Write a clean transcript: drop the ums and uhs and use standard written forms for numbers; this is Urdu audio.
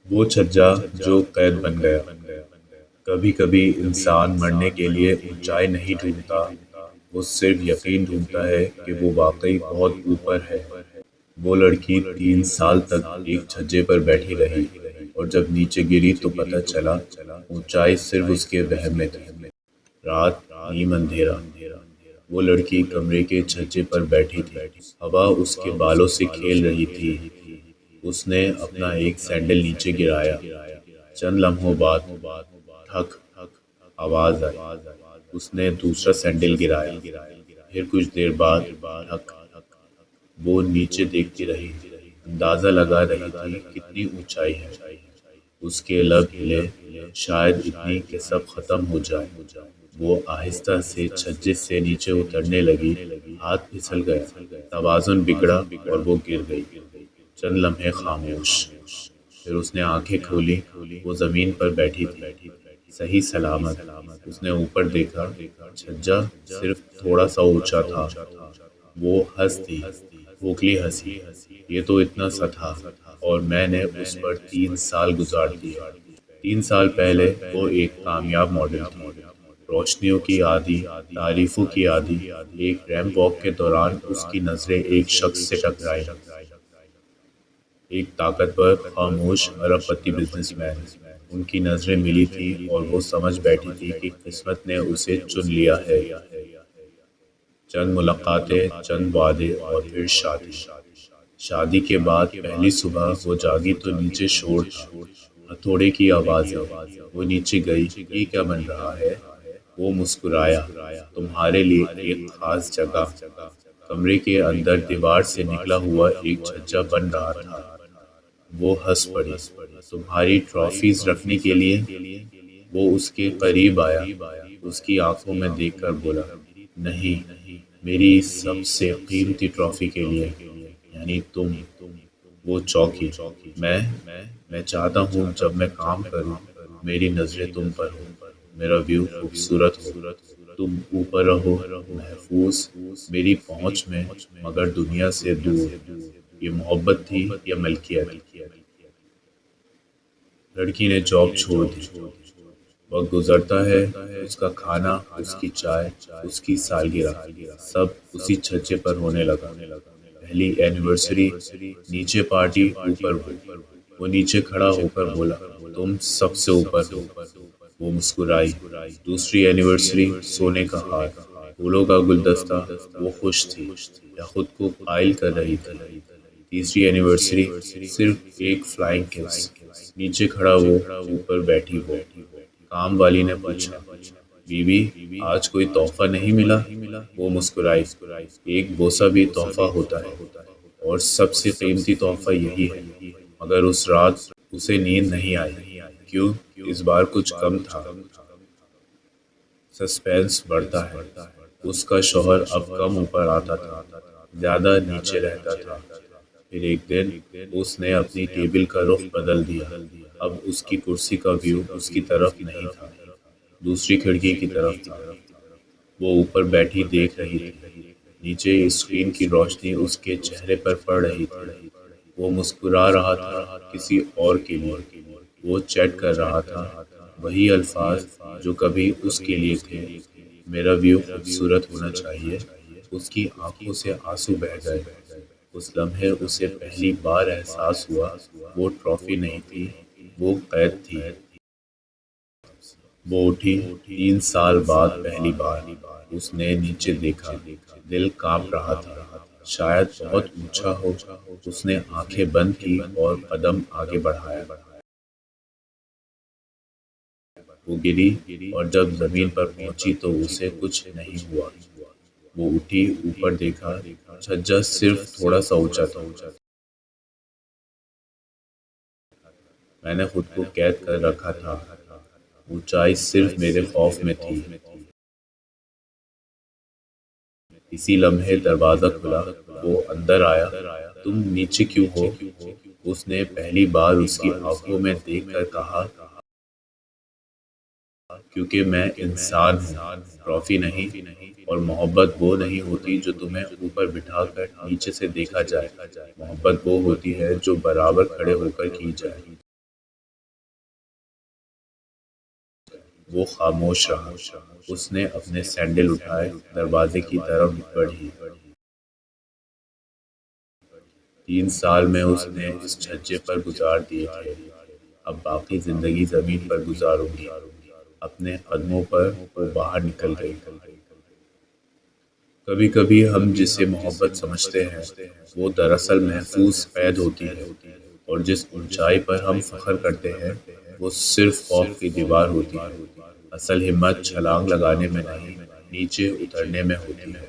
وہ چھجا جو قید بن گیا۔ کبھی کبھی انسان مرنے کے لیے اونچائی نہیں ڈھونڈتا، وہ صرف یقین ڈھونڈتا ہے کہ وہ واقعی بہت اوپر ہے۔ وہ لڑکی 3 سال تک ایک چھجے پر بیٹھی رہی، اور جب نیچے گری تو پتہ چلا اونچائی صرف اس کے وہم میں تھی۔ رات، نیم اندھیرا۔ وہ لڑکی کمرے کے چھجے پر بیٹھی تھی، ہوا اس کے بالوں سے کھیل رہی تھی۔ اس نے اپنا ایک سینڈل نیچے گرایا۔ چند لمحوں بعد ٹھک آواز آئی۔ اس نے دوسرا سینڈل گرایا۔ پھر کچھ دیر بعد ٹھک۔ وہ نیچے دیکھتی رہی، اندازہ لگا رہی تھی کتنی اونچائی ہے۔ اس کے لب ہلے، شاید اتنی کہ سب ختم ہو جائے۔ وہ آہستہ سے چھجے سے نیچے اترنے لگی، ہاتھ پھسل گیا، توازن بگڑا اور وہ گر گئی۔ چند لمحے خاموش، پھر اس نے آنکھیں کھولی۔ وہ زمین پر بیٹھی تھی، صحیح سلامت۔ اس نے اوپر دیکھا، چھجا صرف تھوڑا سا اونچا تھا۔ وہ ہنس دی، کھوکھلی ہنسی۔ یہ تو اتنا سا تھا، اور میں نے اس پر 3 سال گزار دیے۔ 3 سال پہلے وہ ایک کامیاب ماڈل تھی، روشنیوں کی عادی، تعریفوں کی عادی۔ ایک ریمپ واک کے دوران اس کی نظریں ایک شخص سے ٹکرائیں، ایک طاقتور، خاموش ارب پتی بزنس مین۔ ان کی نظریں ملی تھی اور وہ سمجھ بیٹھی تھی کہ قسمت نے اسے چن لیا ہے۔ چند ملاقاتیں، چند وعدے، اور پھر شادی۔ شادی کے بعد پہلی صبح وہ جاگی تو نیچے شور تھا، ہتھوڑے کی آوازیں۔ وہ نیچے گئی، یہ کیا بن رہا ہے؟ وہ مسکرایا، تمہارے لیے ایک خاص جگہ۔ کمرے کے اندر دیوار سے نکلا ہوا ایک چھجا بن رہا تھا۔ وہ ہنس پڑی، تمہاری ٹرافیز رکھنے کے لیے؟ وہ اس کے قریب آیا، اس کی آنکھوں میں دیکھ کر بولا، نہیں، میری سب سے قیمتی ٹرافی کے لیے، یعنی تم۔ وہ چونکی۔ میں چاہتا ہوں جب میں کام کروں میری نظریں تم پر ہوں، میرا ویو خوبصورت ہو، تم اوپر رہو، محفوظ، میری پہنچ میں، مگر دنیا سے دور۔ یہ محبت تھی یا ملکیت؟ لڑکی نے جاب چھوڑ دی۔ وقت گزرتا ہے، اس کا کھانا، اس کی چائے، اس کی سالگرہ، سب اسی چھجے پر ہونے لگا۔ پہلی اینیورسری نیچے، پارٹی اوپر وہ۔ وہ نیچے کھڑا ہو کر بولا، تم سب سے اوپر ہو۔ وہ مسکرائی۔ دوسری اینیورسری سونے کا ہار، پھولوں کا گلدستہ، وہ خوش تھی یا خود کو قائل کر رہی تھی۔ تیسری اینیورسری صرف ایک فلائنگ کس، نیچے کھڑا وہ، اوپر بیٹھی وہ۔ کام والی نے پوچھا، بیوی آج کوئی تحفہ نہیں ملا؟ وہ مسکرائی، ایک بوسہ بھی تحفہ ہوتا ہے، اور سب سے قیمتی تحفہ یہی ہے۔ مگر اس رات اسے نیند نہیں آئی۔ کیوں؟ اس بار کچھ کم تھا۔ سسپینس بڑھتا ہے۔ اس کا شوہر اب کم اوپر آتا تھا، زیادہ نیچے رہتا تھا۔ پھر ایک دن اس نے اپنی ٹیبل کا رخ بدل دیا۔ اب اس کی کرسی کا ویو اس کی طرف نہیں تھا، دوسری کھڑکی کی طرف تھا۔ وہ اوپر بیٹھی دیکھ رہی تھی، نیچے اسکرین کی روشنی اس کے چہرے پر پڑ رہی تھی۔ وہ مسکرا رہا تھا کسی اور کے لیے، وہ چیٹ کر رہا تھا وہی الفاظ جو کبھی اس کے لیے تھے، میرا ویو خوبصورت ہونا چاہیے۔ اس کی آنکھوں سے آنسو بہہ گئے۔ اس لمحے اسے پہلی بار احساس ہوا، وہ ٹرافی نہیں تھی، وہ قید تھی۔ وہ اٹھی، 3 سال بعد پہلی بار۔ اس نے نیچے دیکھا، دل کانپ رہا تھا، شاید بہت اونچا ہو۔ اس نے آنکھیں بند کی اور قدم آگے بڑھایا۔ وہ گری، اور جب زمین پر پہنچی تو اسے کچھ نہیں ہوا۔ وہ اٹھی، اوپر دیکھا، چھجا صرف تھوڑا سا اونچا تھا۔ میں نے خود کو قید کر رکھا تھا، اونچائی صرف میرے خوف میں تھی۔ اسی لمحے دروازہ کھلا، وہ اندر آیا۔ تم نیچے کیوں ہو؟ اس نے پہلی بار اس کی آنکھوں میں دیکھ کر کہا، کیونکہ میں انسان ہوں، ٹرافی نہیں۔ اور محبت وہ نہیں ہوتی جو تمہیں اوپر بٹھا کر نیچے سے دیکھا جائے، محبت وہ ہوتی ہے جو برابر کھڑے ہو کر کی جائے۔ وہ خاموش رہا۔ اس نے اپنے سینڈل اٹھائے، دروازے کی طرف بڑھی۔ 3 سال میں اس نے اس چھجے پر گزار دیے تھے، اب باقی زندگی زمین پر گزاروں گی۔ اپنے قدموں پر وہ باہر نکل گئی۔ کبھی کبھی ہم جسے محبت سمجھتے ہیں وہ دراصل محفوظ قید ہوتی ہے، اور جس اونچائی پر ہم فخر کرتے ہیں وہ صرف خوف کی دیوار ہوتی ہے۔ اصل ہمت چھلانگ لگانے میں نہیں، نیچے اترنے میں ہوتی ہے۔